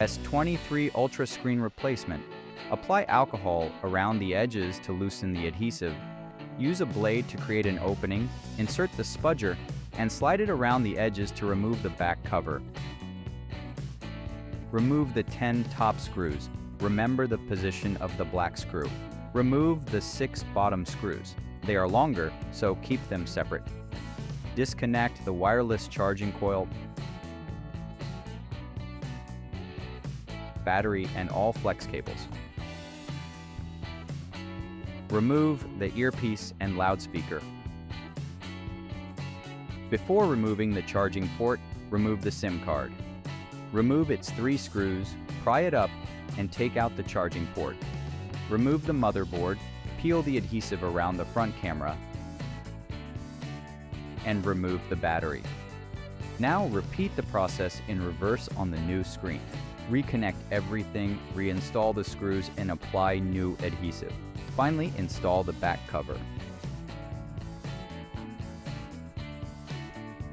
S23 Ultra screen replacement. Apply alcohol around the edges to loosen the adhesive. Use a blade to create an opening, insert the spudger, and slide it around the edges to remove the back cover. Remove the 10 top screws. Remember the position of the black screw. Remove the 6 bottom screws. They are longer, so keep them separate. Disconnect the wireless charging coil, battery, and all flex cables. Remove the earpiece and loudspeaker. Before removing the charging port, remove the SIM card. Remove its 3 screws, pry it up, and take out the charging port. Remove the motherboard, peel the adhesive around the front camera, and remove the battery. Now repeat the process in reverse on the new screen. Reconnect everything, reinstall the screws, and apply new adhesive. Finally, install the back cover.